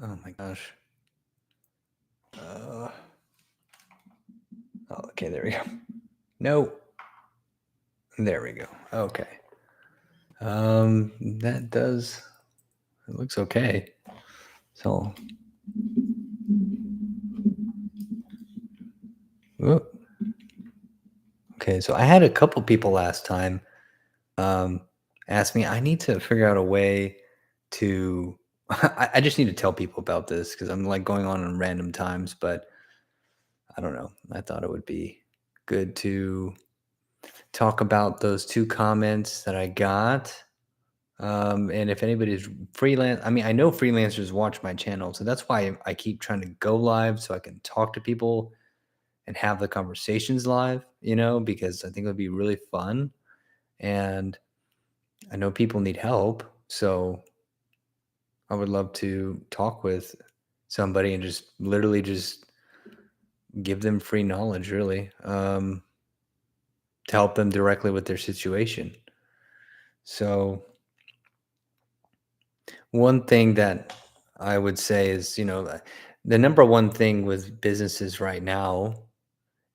Oh my gosh. Uh, oh, okay, there we go. No, there we go. Okay. That does. It looks okay. So, whoop. Okay. So I had a couple people last time um, ask me. I need to figure out a way to. I just need to tell people about this because I'm like going on in random times, but I don't know. I thought it would be good to talk about those two comments that I got. And if anybody's freelance, I mean, I know freelancers watch my channel, so that's why I keep trying to go live so I can talk to people and have the conversations live, because I think it would be really fun. And I know people need help. So I would love to talk with somebody and just literally just give them free knowledge, really, to help them directly with their situation. So, one thing that I would say is, the number one thing with businesses right now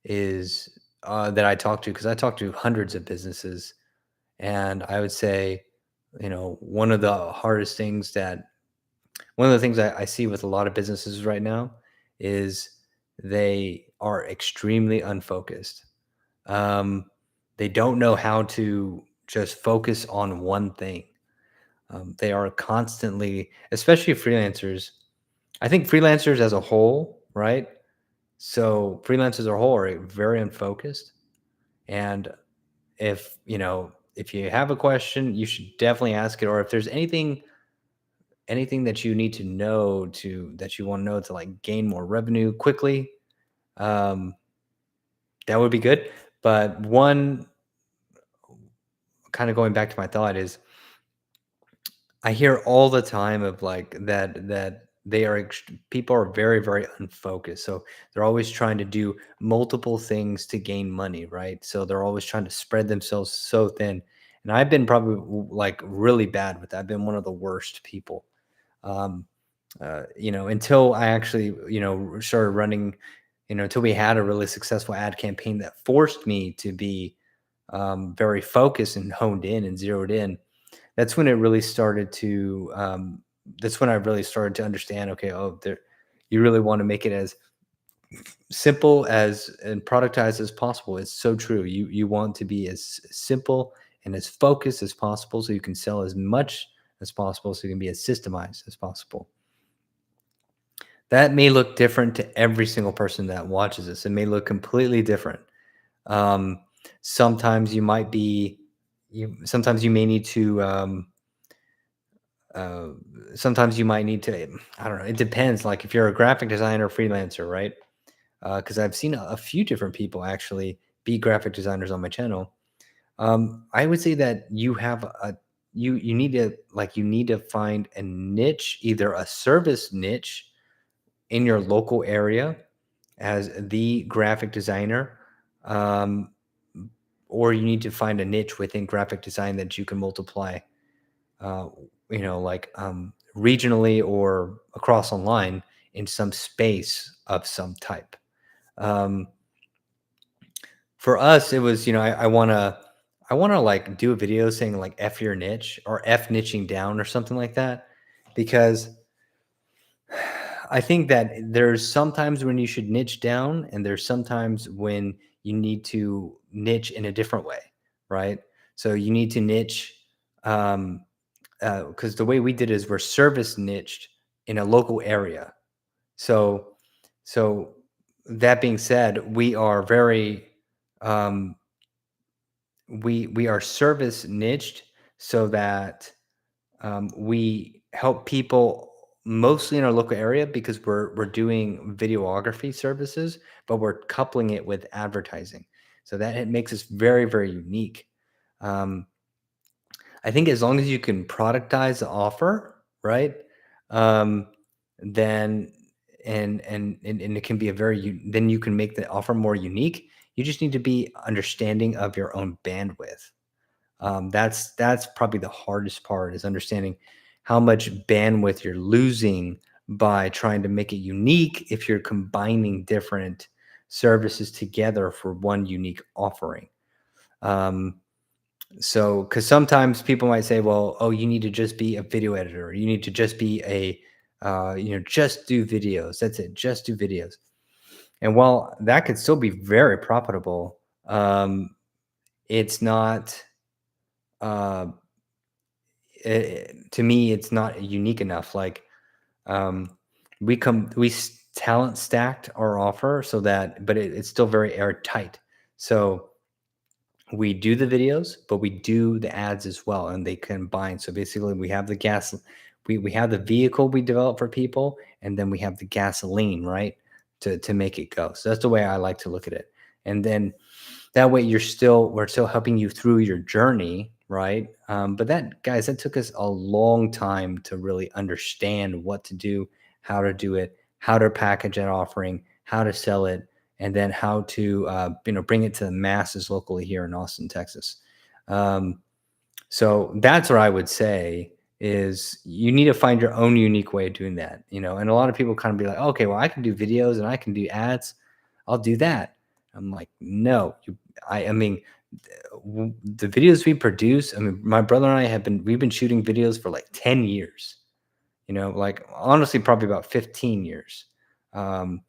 is that I talk to, because I talk to hundreds of businesses, and I would say, one of the things I see with a lot of businesses right now is they are extremely unfocused. Um, they don't know how to just focus on one thing. They are constantly, especially freelancers. I think freelancers as a whole, right? So freelancers as a whole are very unfocused. And if you have a question, you should definitely ask it. Or if there's anything that you need to know that you want to know to like gain more revenue quickly, um, that would be good. But one kind of going back to my thought is I hear all the time of like that people are very, very unfocused. So they're always trying to do multiple things to gain money, right? So they're always trying to spread themselves so thin. And I've been probably like really bad with that. I've been one of the worst people. Um, until I actually, started running, until we had a really successful ad campaign that forced me to be very focused and honed in and zeroed in. That's when it really started to that's when I really started to understand, okay, oh, there, you really want to make it as simple as and productized as possible. It's so true. You want to be as simple and as focused as possible so you can sell as much as possible, so you can be as systemized as possible. That may look different to every single person that watches this. It may look completely different. Um, sometimes you might be sometimes you may need to uh, sometimes you might need to, I don't know, it depends. Like if you're a graphic designer freelancer, right? Because I've seen a few different people actually be graphic designers on my channel. I would say that you need to find a niche, either a service niche in your local area as the graphic designer, um, or you need to find a niche within graphic design that you can multiply, uh, regionally or across online in some space of some type. Um, for us, it was, I wanna like do a video saying like F your niche or F niching down or something like that, because I think that there's sometimes when you should niche down, and there's sometimes when you need to niche in a different way, right? So you need to niche, um, because the way we did is we're service niched in a local area. So, so that being said, um, we are service niched so that we help people mostly in our local area because we're doing videography services, but we're coupling it with advertising, so that it makes us very, very unique. Um, I think as long as you can productize the offer, right? Um, then and it can be then you can make the offer more unique. You just need to be understanding of your own bandwidth. That's probably the hardest part, is understanding how much bandwidth you're losing by trying to make it unique if you're combining different services together for one unique offering. Um, so, because sometimes people might say, well, oh, you need to just be a video editor. You need to just be just do videos. That's it. Just do videos. And while that could still be very profitable, it's not, uh, to me, it's not unique enough. Like, um, talent stacked our offer so that, but it's still very airtight. So we do the videos, but we do the ads as well, and they combine. So basically, we have the vehicle we develop for people, and then we have the gasoline, right, to make it go. So that's the way I like to look at it. And then that way, we're still helping you through your journey, right? But that, guys, that took us a long time to really understand what to do, how to do it, how to package an offering, how to sell it, and then how to bring it to the masses locally here in Austin, Texas. Um, so that's what I would say is you need to find your own unique way of doing that, and a lot of people kind of be like, okay, well, I can do videos and I can do ads. I'll do that. I'm like, no, I mean, the videos we produce, I mean, my brother and I we've been shooting videos for like 10 years, like honestly, probably about 15 years. Um,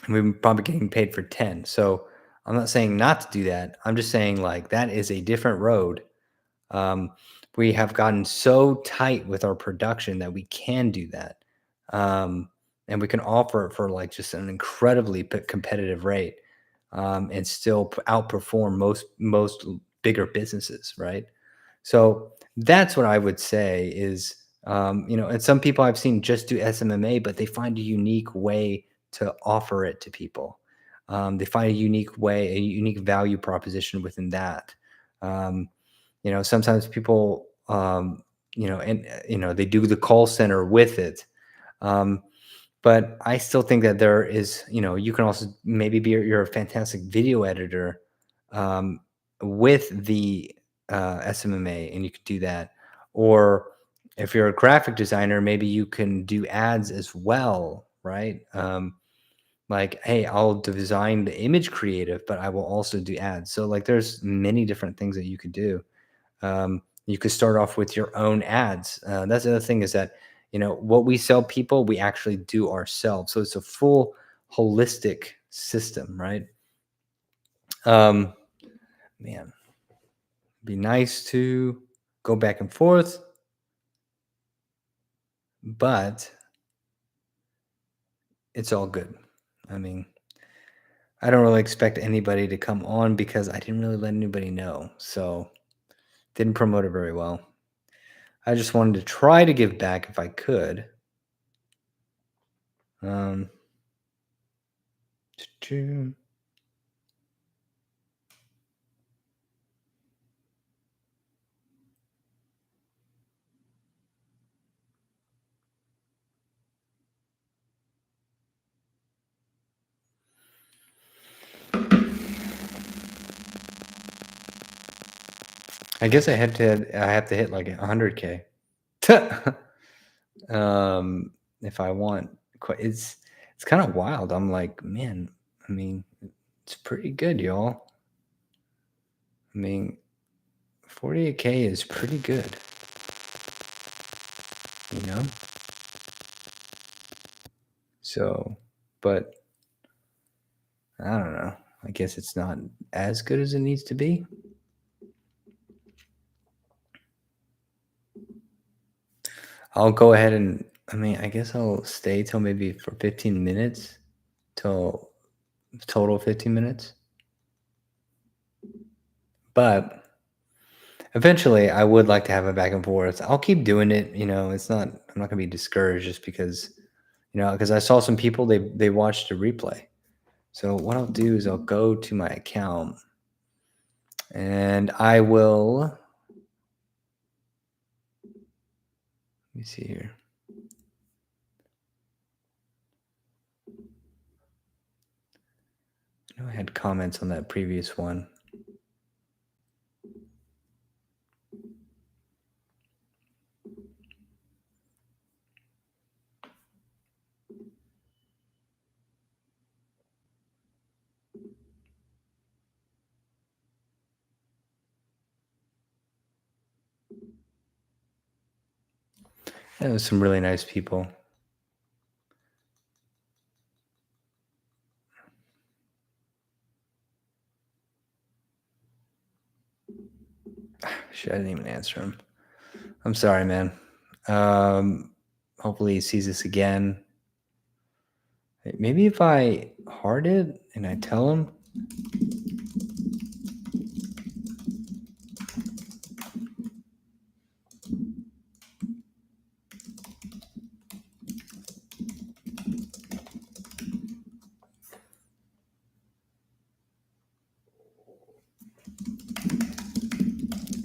and we've been probably getting paid for 10. So I'm not saying not to do that. I'm just saying like that is a different road. um, we have gotten so tight with our production that we can do that. And we can offer it for like just an incredibly competitive rate, and still outperform most bigger businesses, right? So that's what I would say is, and some people I've seen just do SMMA, but they find a unique way to offer it to people. They find a unique way, a unique value proposition within that. Um, Sometimes people, they do the call center with it. Um, but I still think that there is, you can also maybe you're a fantastic video editor, um, with the SMMA, and you could do that. Or if you're a graphic designer, maybe you can do ads as well, right? Like, hey, I'll design the image creative, but I will also do ads. So like, there's many different things that you could do. You could start off with your own ads. That's the other thing is that, what we sell people, we actually do ourselves. So it's a full holistic system, right? Um, Man, be nice to go back and forth, but it's all good. I mean, I don't really expect anybody to come on because I didn't really let anybody know. So didn't promote it very well. I just wanted to try to give back if I could. Um, I guess I have to hit like 100K. If I want, it's kind of wild. I'm like, man, I mean, it's pretty good, y'all. I mean, 48K is pretty good, you know? So, but I don't know. I guess it's not as good as it needs to be. I'll go ahead and, I mean, I guess I'll stay till maybe for 15 minutes, till total 15 minutes. But eventually, I would like to have a back and forth. I'll keep doing it. I'm not gonna be discouraged just because, because I saw some people they watched a replay. So what I'll do is I'll go to my account and I will. Let me see here. I know I had comments on that previous one. It was some really nice people. Shit, I didn't even answer him. I'm sorry, man. Um, hopefully he sees this again. Maybe if I heart it and I tell him,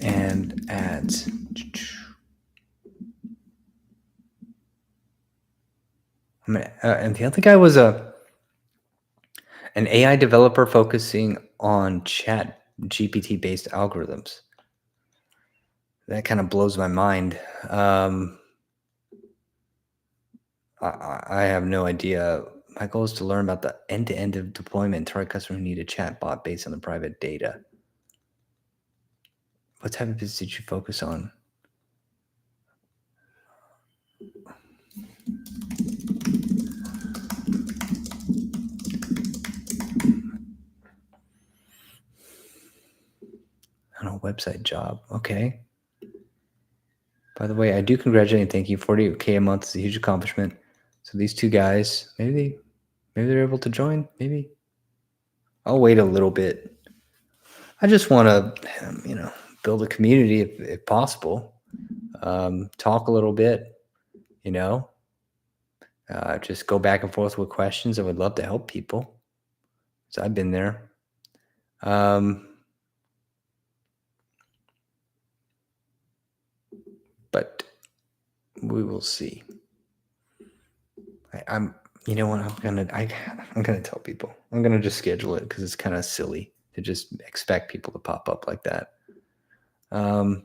and ads. And the other guy was an AI developer focusing on chat GPT based algorithms. That kind of blows my mind. I have no idea. My goal is to learn about the end to end of deployment, target customers who need a chat bot based on the private data. What type of business did you focus on? On a website job. Okay. By the way, I do congratulate and thank you. 48K a month is a huge accomplishment. So these two guys, maybe they're able to join. Maybe I'll wait a little bit. I just want to, build a community if possible. Talk a little bit, you know, just go back and forth with questions. I would love to help people. So I've been there. Um, but we will see. I'm, you know what? I'm gonna tell people. I'm gonna just schedule it because it's kind of silly to just expect people to pop up like that. Um,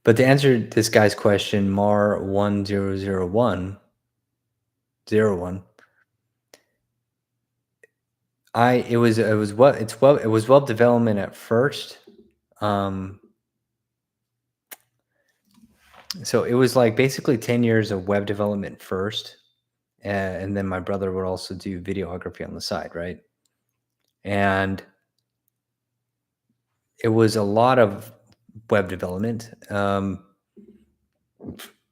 but to answer this guy's question, Mar 100101, it was web development at first. Um, so it was like basically 10 years of web development first, and then my brother would also do videography on the side, right? And it was a lot of web development.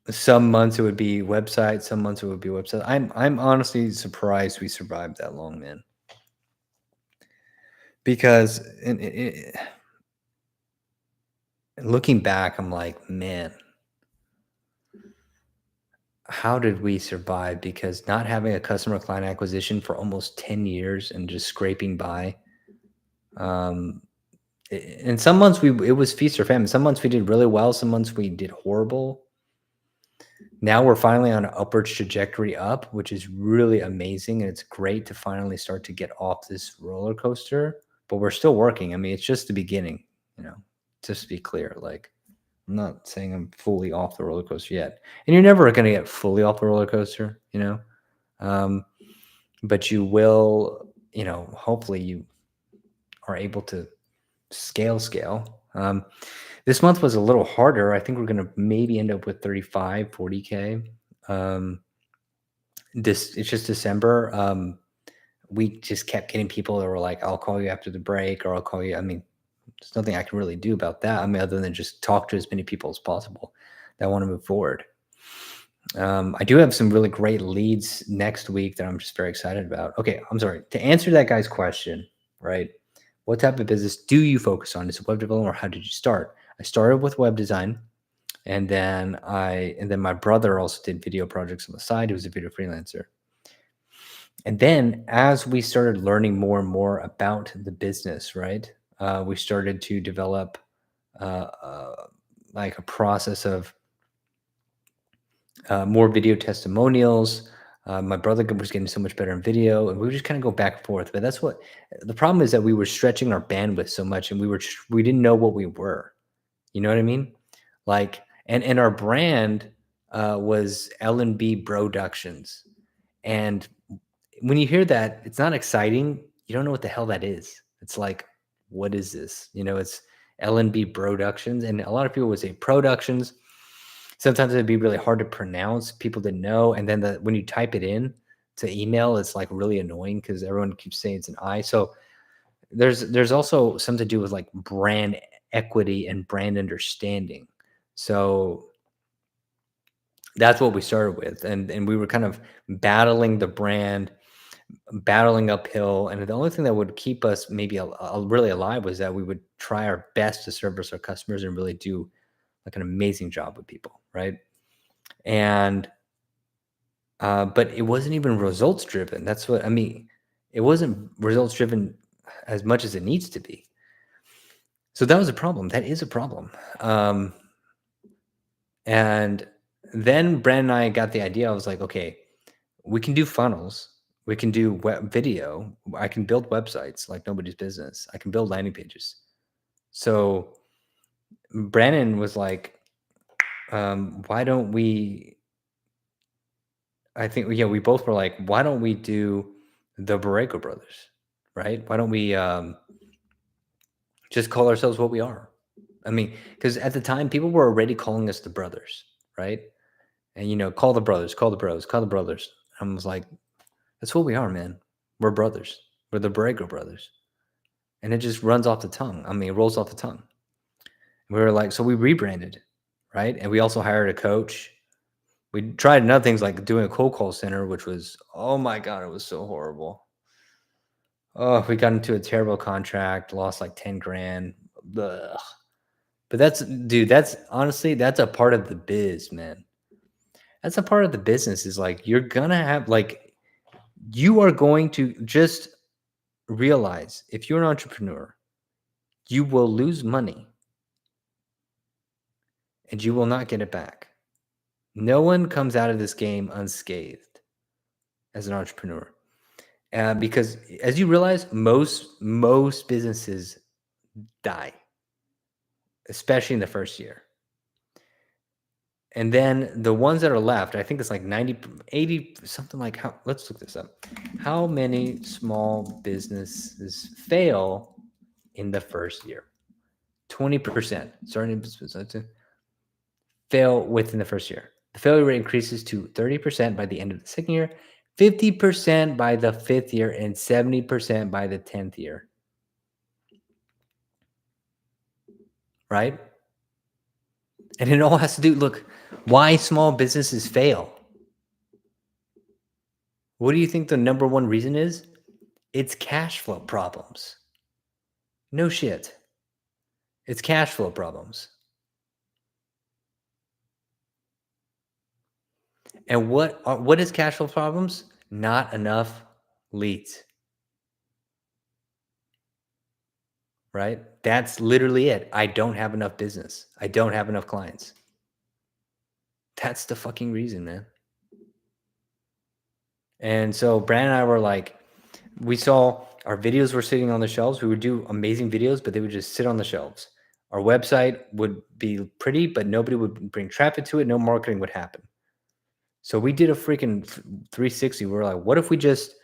Some months it would be website, some months it would be website. I'm honestly surprised we survived that long, man. Because looking back, I'm like, man, how did we survive? Because not having a customer client acquisition for almost 10 years and just scraping by. Um, and some months it was feast or famine. Some months we did really well. Some months we did horrible. Now we're finally on an upward trajectory up, which is really amazing. And it's great to finally start to get off this roller coaster, but we're still working. I mean, it's just the beginning, you know, just to be clear. Like, I'm not saying I'm fully off the roller coaster yet. And you're never going to get fully off the roller coaster, you know? Um, but you will, hopefully you are able to scale. This month was a little harder. I think we're going to maybe end up with 35, 40K. It's just December. We just kept getting people that were like, I'll call you after the break, or I'll call you. I mean, there's nothing I can really do about that. I mean, other than just talk to as many people as possible that want to move forward. I do have some really great leads next week that I'm just very excited about. Okay, I'm sorry. To answer that guy's question, right? What type of business do you focus on? Is it web development, or how did you start? I started with web design, and then my brother also did video projects on the side. He was a video freelancer. And then as we started learning more and more about the business, right? We started to develop like a process of more video testimonials. My brother was getting so much better in video, and we would just kind of go back and forth. But that's what the problem is, that we were stretching our bandwidth so much, and we didn't know what we were. You know what I mean? Like, and our brand was L&B Productions, and when you hear that, it's not exciting. You don't know what the hell that is. It's like, what is this? You know, it's L&B Productions, and a lot of people would say productions. Sometimes it'd be really hard to pronounce. People didn't know, and then when you type it in to email, it's like really annoying because everyone keeps saying it's an I. So there's also something to do with like brand equity and brand understanding. So that's what we started with, and we were kind of battling the brand, battling uphill, and the only thing that would keep us maybe really alive was that we would try our best to service our customers and really do like an amazing job with people, right? And but it wasn't even results driven. That's what I mean. It wasn't results driven as much as it needs to be. So that was a problem. That is a problem. And then Brand and I got the idea. I was like, okay, we can do funnels. We can do web video. I can build websites like nobody's business. I can build landing pages. So Brandon was like, why don't we? I think, yeah, we both were like, why don't we do the Borrego brothers, right? Why don't we just call ourselves what we are? I mean, because at the time, people were already calling us the brothers, right? And call the brothers, call the bros, call the brothers. I was like, that's what we are, man. We're brothers. We're the Borrego brothers, and it just runs off the tongue. I mean, it rolls off the tongue. We were like, so we rebranded, right? And we also hired a coach. We tried another things like doing a cold call center, which was, oh my god, it was so horrible. Oh, we got into a terrible contract, lost like 10 grand. Ugh. But that's honestly, that's a part of the biz, man. That's a part of the business is like, you're gonna have like, you are going to just realize if you're an entrepreneur, you will lose money and you will not get it back. No one comes out of this game unscathed as an entrepreneur. Because as you realize, most businesses die, especially in the first year. And then the ones that are left, I think it's like 90, 80, something like how, let's look this up. How many small businesses fail in the first year? 20%. Starting to fail within the first year. The failure rate increases to 30% by the end of the second year, 50% by the fifth year, and 70% by the 10th year. Right? And it all has to do, look, why small businesses fail. What do you think the number one reason is? It's cash flow problems. No shit. It's cash flow problems. And what is cash flow problems? Not enough leads. Right? That's literally it. I don't have enough business. I don't have enough clients. That's the fucking reason, man. And so Brand and I were like, we saw our videos were sitting on the shelves. We would do amazing videos, but they would just sit on the shelves. Our website would be pretty, but nobody would bring traffic to it. No marketing would happen. So we did a freaking 360. We were like, what if we just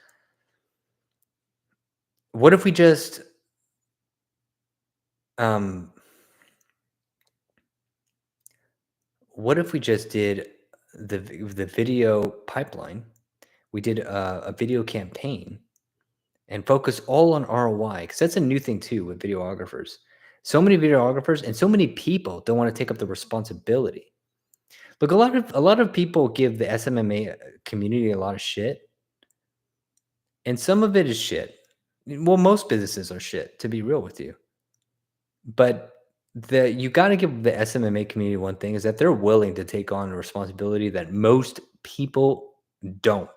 um what if we just did the video pipeline? We did a video campaign and focus all on ROI because that's a new thing too with videographers. So many videographers and so many people don't want to take up the responsibility. Look, a lot of people give the SMMA community a lot of shit, and some of it is shit. Well, most businesses are shit, to be real with you. But you got to give the SMMA community one thing is that they're willing to take on a responsibility that most people don't,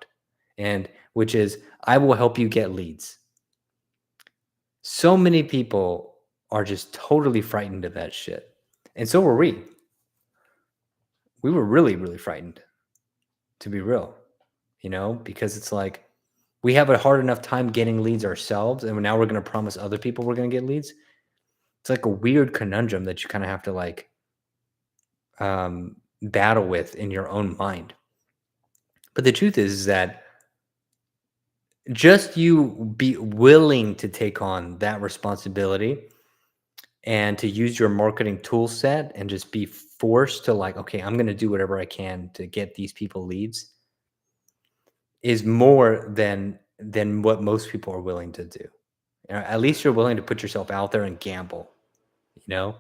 and which is I will help you get leads. So many people are just totally frightened of that shit. And so were we. We were really, really frightened, to be real, because it's like we have a hard enough time getting leads ourselves. And now we're going to promise other people we're going to get leads. It's like a weird conundrum that you kind of have to like battle with in your own mind. But the truth is that just you be willing to take on that responsibility and to use your marketing tool set and just be forced to like, okay, I'm going to do whatever I can to get these people leads is more than what most people are willing to do. At least you're willing to put yourself out there and gamble, you know,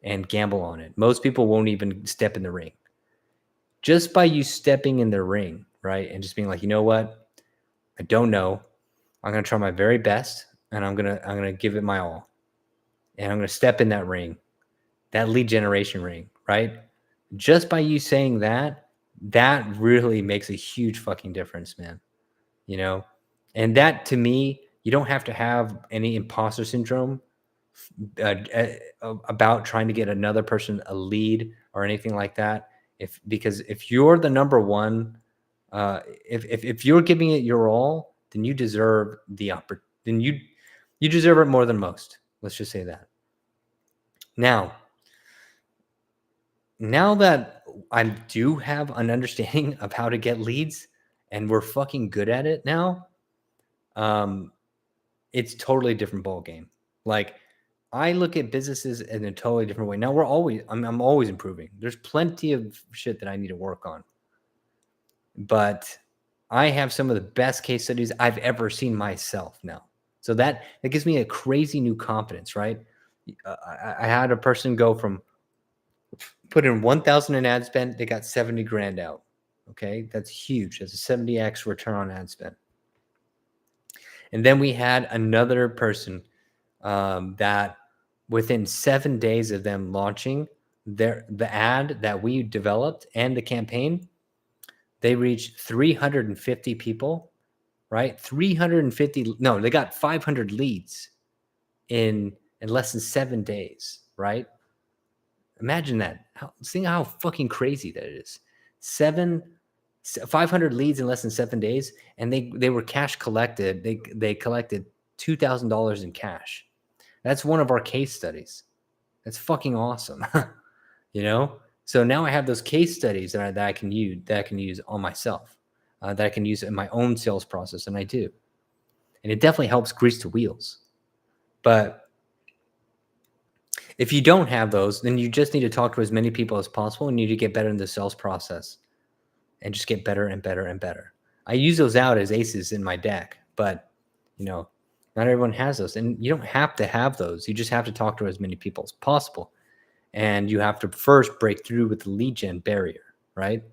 and gamble on it. Most people won't even step in the ring. Just by you stepping in the ring, right? And just being like, you know what? I don't know. I'm gonna try my very best and I'm gonna give it my all. And I'm gonna step in that ring, that lead generation ring, right? Just by you saying that, that really makes a huge fucking difference, man. You know? And that to me, you don't have to have any imposter syndrome about trying to get another person a lead or anything like that. Because if you're the number one, if you're giving it your all, then you deserve the then you deserve it more than most. Let's just say that. Now, now that I do have an understanding of how to get leads, and we're fucking good at it now, um, it's totally different ball game. Like I look at businesses in a totally different way. Now I'm always improving. There's plenty of shit that I need to work on. But I have some of the best case studies I've ever seen myself now. So that gives me a crazy new confidence, right? I had a person go from put in 1,000 in ad spend, they got 70 grand out. Okay, that's huge. That's a 70x return on ad spend. And then we had another person that within 7 days of them launching the ad that we developed and the campaign, they reached 350 people, right? 350, no, they got 500 leads in less than 7 days, right? Imagine that. See how fucking crazy that is. 500 leads in less than 7 days, and they were cash collected. They collected $2,000 in cash. That's one of our case studies. That's fucking awesome. You know? So now I have those case studies that I can use on myself, that I can use in my own sales process, and I do. And it definitely helps grease the wheels. But if you don't have those, then you just need to talk to as many people as possible and you need to get better in the sales process and just get better and better and better. I use those out as aces in my deck, but you know, not everyone has those. And you don't have to have those. You just have to talk to as many people as possible. And you have to first break through with the lead gen barrier, right?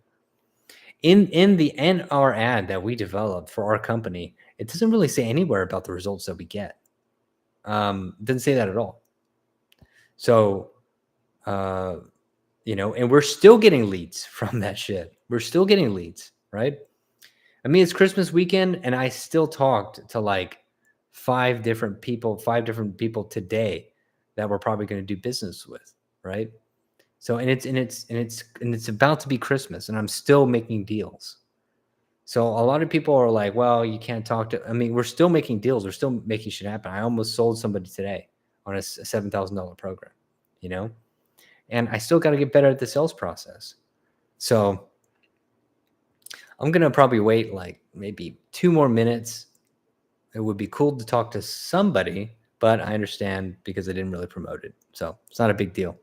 In our ad that we developed for our company, it doesn't really say anywhere about the results that we get. It doesn't say that at all. So, you know, and we're still getting leads from that shit. We're still getting leads, right? I mean, it's Christmas weekend, and I still talked to like five different people today that we're probably going to do business with, right? So, and it's about to be Christmas, and I'm still making deals. So a lot of people are like, well, you can't talk to, I mean, we're still making deals. We're still making shit happen. I almost sold somebody today on a $7,000 program, you know, and I still got to get better at the sales process. So I'm going to probably wait like maybe 2 more minutes. It would be cool to talk to somebody, but I understand because I didn't really promote it. So it's not a big deal.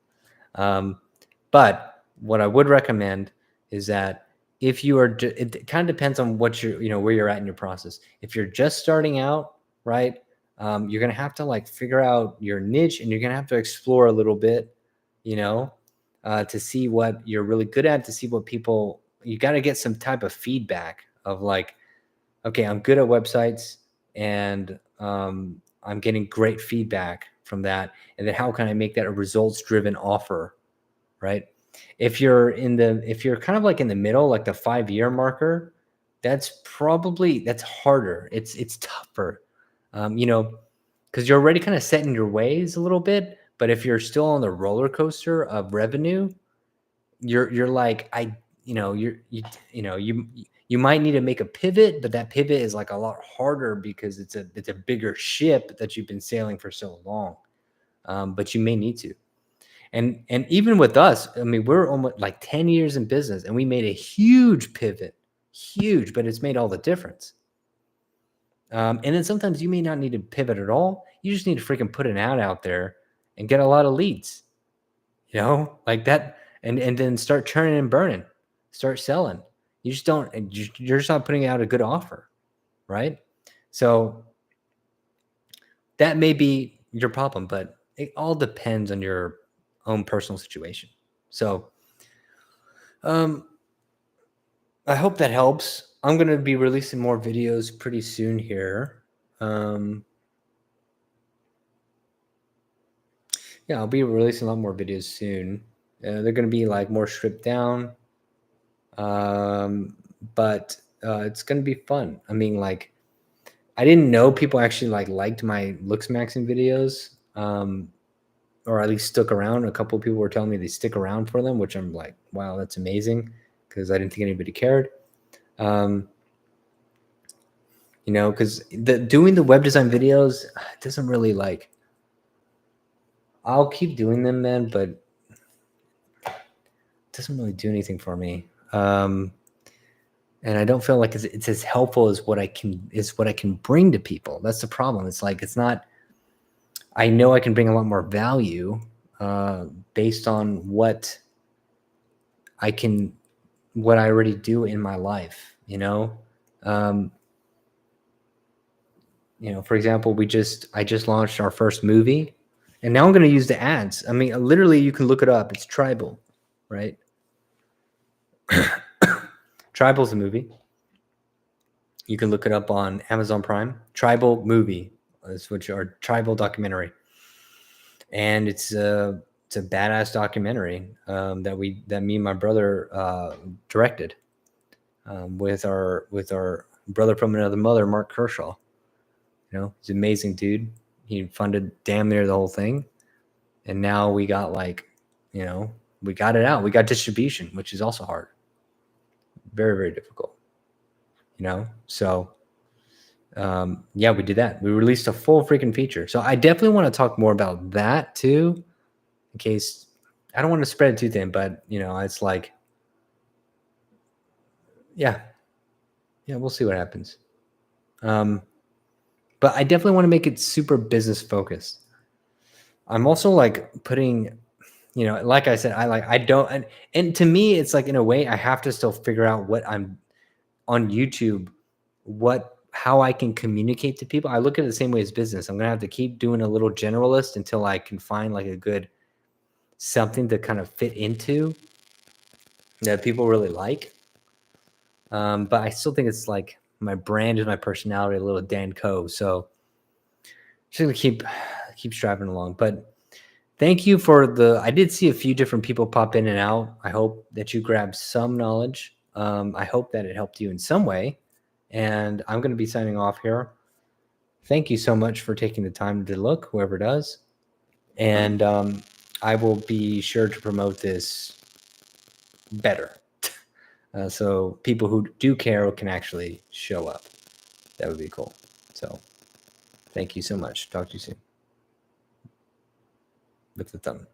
But what I would recommend is that if you are, it kind of depends on what you're, you know, where you're at in your process. If you're just starting out, right, you're going to have to like figure out your niche and you're going to have to explore a little bit, you know, to see what you're really good at, to see what people, you got to get some type of feedback of like, okay, I'm good at websites and I'm getting great feedback from that. And then how can I make that a results driven offer? Right. If you're kind of like in the middle, like the 5-year marker, that's harder. It's tougher. You know, because you're already kind of set in your ways a little bit. But if you're still on the roller coaster of revenue, you're like, you might need to make a pivot, but that pivot is like a lot harder because it's a bigger ship that you've been sailing for so long. But you may need to. And even with us, I mean, we're almost like 10 years in business and we made a huge pivot, huge, but it's made all the difference. And then sometimes you may not need to pivot at all. You just need to freaking put an ad out there and get a lot of leads, like that, and then start churning and burning, start selling. You just don't, you're just not putting out a good offer, right? So that may be your problem, but it all depends on your own personal situation. So, um, I hope that helps. I'm going to be releasing more videos pretty soon here. Yeah, I'll be releasing a lot more videos soon. They're going to be like more stripped down. But it's going to be fun. I mean, like, I didn't know people actually liked my looks maxing videos, or at least stuck around. A couple of people were telling me they stick around for them, which I'm like, wow, that's amazing, because I didn't think anybody cared. Because doing the web design videos, it doesn't really I'll keep doing them, man, but it doesn't really do anything for me. And I don't feel like it's as helpful as what I can bring to people. That's the problem. It's like, it's not, I know I can bring a lot more value based on what I already do in my life, for example, I just launched our first movie, and now I'm going to use the ads. I mean, literally, you can look it up. It's Tribal, right? Tribal's a movie. You can look it up on Amazon Prime. Tribal movie, or Tribal documentary, and it's a badass documentary that me and my brother directed with our brother from another mother, Mark Kershaw. He's an amazing dude. He funded damn near the whole thing, and now we got we got it out. We got distribution, which is also hard, very, very difficult. So yeah, we did that. We released a full freaking feature. So I definitely want to talk more about that too, in case I don't want to spread it too thin, but it's like, yeah, we'll see what happens. But I definitely want to make it super business focused. I'm also putting, like I said, I don't, and to me, it's like, in a way, I have to still figure out what I'm on YouTube, how I can communicate to people. I look at it the same way as business. I'm going to have to keep doing a little generalist until I can find a good something to kind of fit into that people really like. But I still think it's like my brand is my personality, a little Dan Co. So just going to keep striving along. But thank you I did see a few different people pop in and out. I hope that you grabbed some knowledge. I hope that it helped you in some way. And I'm going to be signing off here. Thank you so much for taking the time to look, whoever does. And I will be sure to promote this better. So people who do care can actually show up. That would be cool. So thank you so much. Talk to you soon. With the thumb.